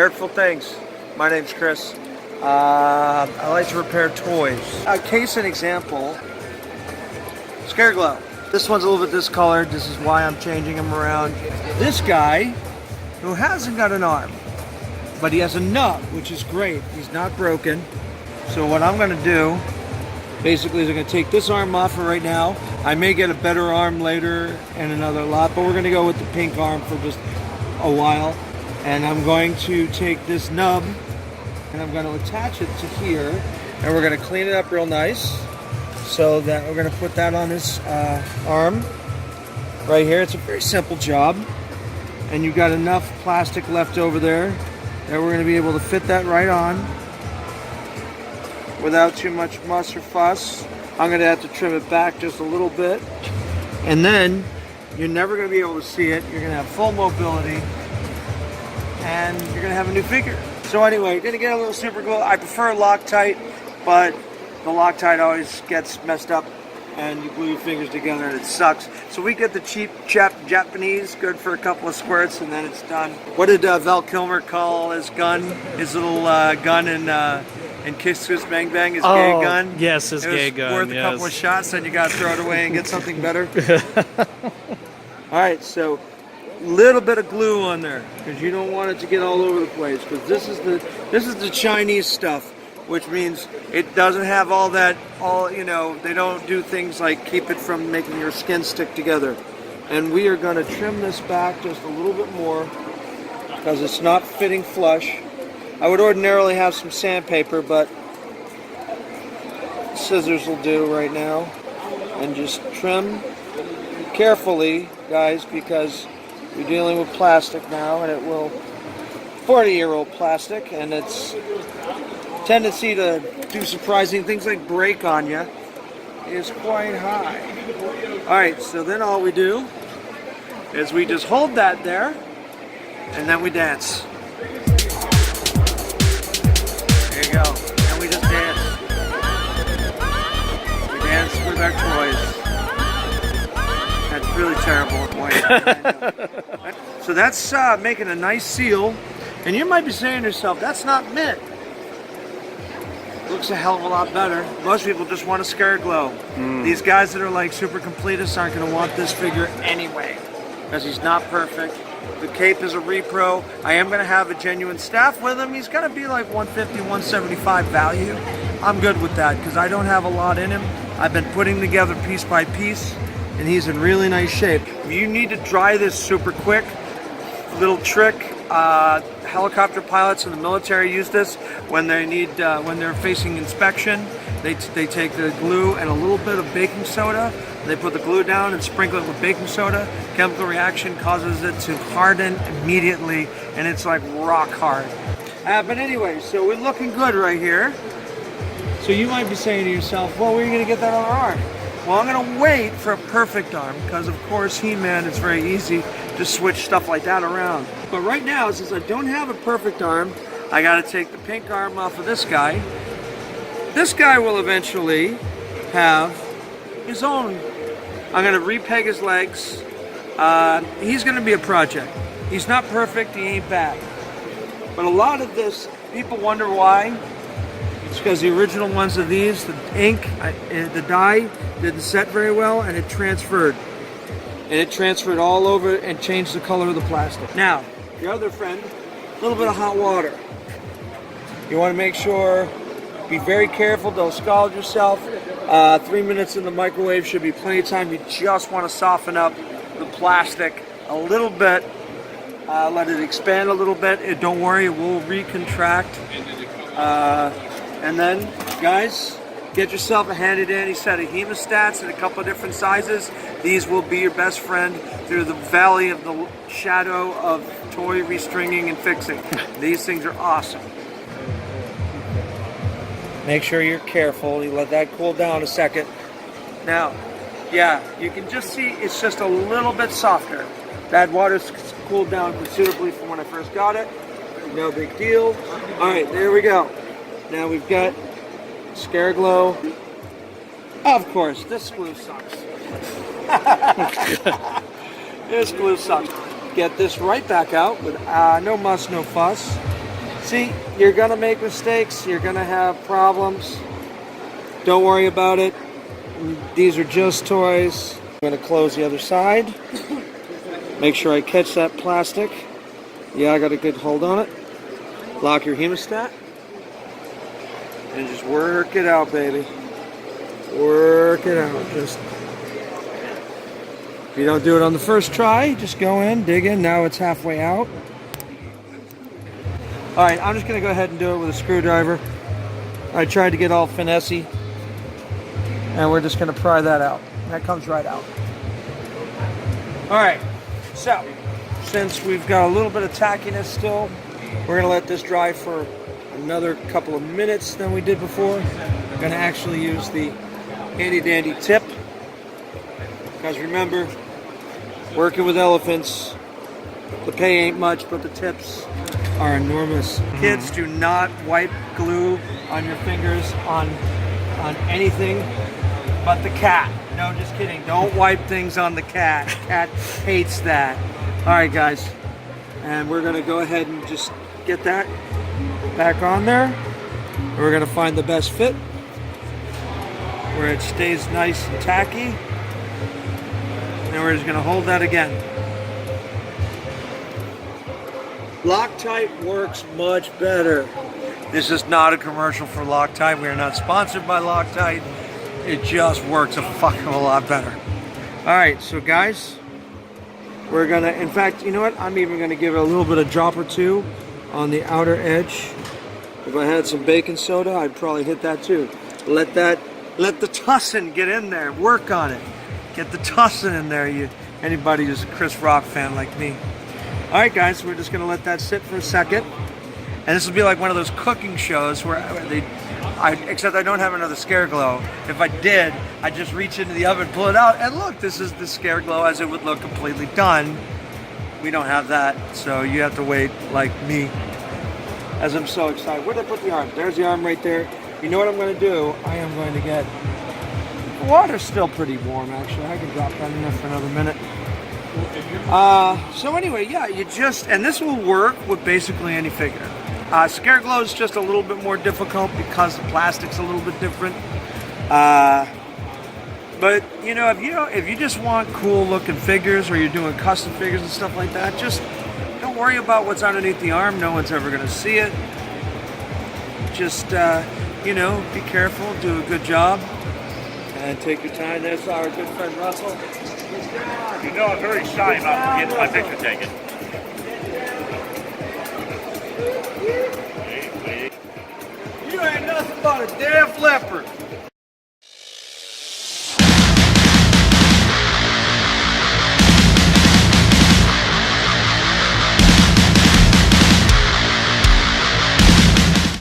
Nerdful Things. My name's Chris. I like to repair toys. Case in example, Scareglow. This one's a little bit discolored. This is why I'm changing him around. This guy, who hasn't got an arm, but he has a nub, which is great. He's not broken. So what I'm going to do, basically, is I'm going to take this arm off for right now. I may get a better arm later and another lot, but we're going to go with the pink arm for just a while. And I'm going to take this nub and I'm going to attach it to here, and we're going to clean it up real nice so that we're going to put that on this arm right here. It's a very simple job, and you've got enough plastic left over there that we're going to be able to fit that right on without too much muss or fuss. I'm going to have to trim it back just a little bit, and then you're never going to be able to see it. You're going to have full mobility, and you're going to have a new figure. So anyway, going to get a little super glue. I prefer Loctite, but the Loctite always gets messed up and you glue your fingers together and it sucks. So we get the cheap Japanese, good for a couple of squirts, and then it's done. What did Val Kilmer call his gun? His little gun in Kiss Kiss Bang Bang, his gay gun? Yes, his gay gun, worth a couple of shots, then you got to throw it away and get something better. All right, so little bit of glue on there because you don't want it to get all over the place, because this is the Chinese stuff, which means it doesn't have all that, they don't do things like keep it from making your skin stick together. And we are going to trim this back just a little bit more because it's not fitting flush. I would ordinarily have some sandpaper, but scissors will do right now. And just trim carefully, guys, because you're dealing with plastic now, and it will 40-year-old plastic, and its tendency to do surprising things like break on you is quite high. All right, so then all we do is we just hold that there, and then we dance. There you go, and we just dance. We dance with our toys. That's really terrible. So that's making a nice seal, and you might be saying to yourself, that's not mint. Looks a hell of a lot better. Most people just want a Scareglow. These guys that are like super completists aren't going to want this figure anyway, because he's not perfect. The cape is a repro. I am going to have a genuine staff with him. He's going to be like 150, 175 value. I'm good with that because I don't have a lot in him. I've been putting together piece by piece, and he's in really nice shape. You need to dry this super quick. Little trick, helicopter pilots in the military use this when they need, when they're facing inspection. They take the glue and a little bit of baking soda. They put the glue down and sprinkle it with baking soda. Chemical reaction causes it to harden immediately, and it's like rock hard. But anyway, so we're looking good right here. So you might be saying to yourself, well, where are you going to get that other arm? Well, I'm going to wait for a perfect arm because, of course, He-Man, it's very easy to switch stuff like that around. But right now, since I don't have a perfect arm, I got to take the pink arm off of this guy. This guy will eventually have his own. I'm going to repeg his legs. He's going to be a project. He's not perfect. He ain't bad. But a lot of this, people wonder why. It's because the original ones of these, the ink, the dye didn't set very well, and it transferred. And it transferred all over and changed the color of the plastic. Now, your other friend, a little bit of hot water. You want to make sure, be very careful, don't scald yourself. 3 minutes in the microwave should be plenty of time. You just want to soften up the plastic a little bit. Let it expand a little bit. Don't worry, it will recontract. And then, guys, get yourself a handy-dandy set of hemostats in a couple of different sizes. These will be your best friend through the valley of the shadow of toy restringing and fixing. These things are awesome. Make sure you're careful. You let that cool down a second. Now, yeah, you can just see it's just a little bit softer. That water's cooled down considerably from when I first got it. No big deal. All right, there we go. Now we've got Scareglow. Of course, this glue sucks. This glue sucks. Get this right back out with no muss, no fuss. See, you're gonna make mistakes, you're gonna have problems. Don't worry about it. These are just toys. I'm gonna close the other side. Make sure I catch that plastic. Yeah, I got a good hold on it. Lock your hemostat. And just work it out, baby. Work it out. Just, if you don't do it on the first try, just go in, dig in. Now it's halfway out. All right, I'm just gonna go ahead and do it with a screwdriver. I tried to get all finessey. And we're just gonna pry that out. That comes right out. All right, so since we've got a little bit of tackiness still, we're gonna let this dry for another couple of minutes than we did before. I'm gonna actually use the handy dandy tip. Because remember, working with elephants, the pay ain't much, but the tips are enormous. Kids, do not wipe glue on your fingers on anything but the cat. No, just kidding. Don't wipe things on the cat. Cat hates that. All right, guys. And we're going to go ahead and just get that back on there. And we're going to find the best fit where it stays nice and tacky. And we're just going to hold that again. Loctite works much better. This is not a commercial for Loctite. We are not sponsored by Loctite. It just works a fuck of a lot better. All right, so guys, we're gonna, in fact, you know what? I'm even gonna give it a little bit of drop or two on the outer edge. If I had some baking soda, I'd probably hit that too. Let the tussin get in there. Work on it. Get the tussin in there. Anybody who's a Chris Rock fan like me. All right, guys, we're just gonna let that sit for a second. And this will be like one of those cooking shows where except I don't have another Scareglow. If I did, I'd just reach into the oven, pull it out, and look, this is the Scareglow as it would look completely done. We don't have that, so you have to wait like me, as I'm so excited. Where'd I put the arm? There's the arm right there. You know what I'm going to do? I am going to get... The water's still pretty warm, actually. I can drop that in there for another minute. So anyway, yeah, you just... And this will work with basically any figure. Scareglow is just a little bit more difficult because the plastic's a little bit different. But you know, if you just want cool looking figures, or you're doing custom figures and stuff like that, just don't worry about what's underneath the arm. No one's ever going to see it. Just you know, be careful, do a good job, and take your time. There's our good friend Russell. You know, I'm very shy about getting my picture taken. You ain't nothing but a deaf leopard.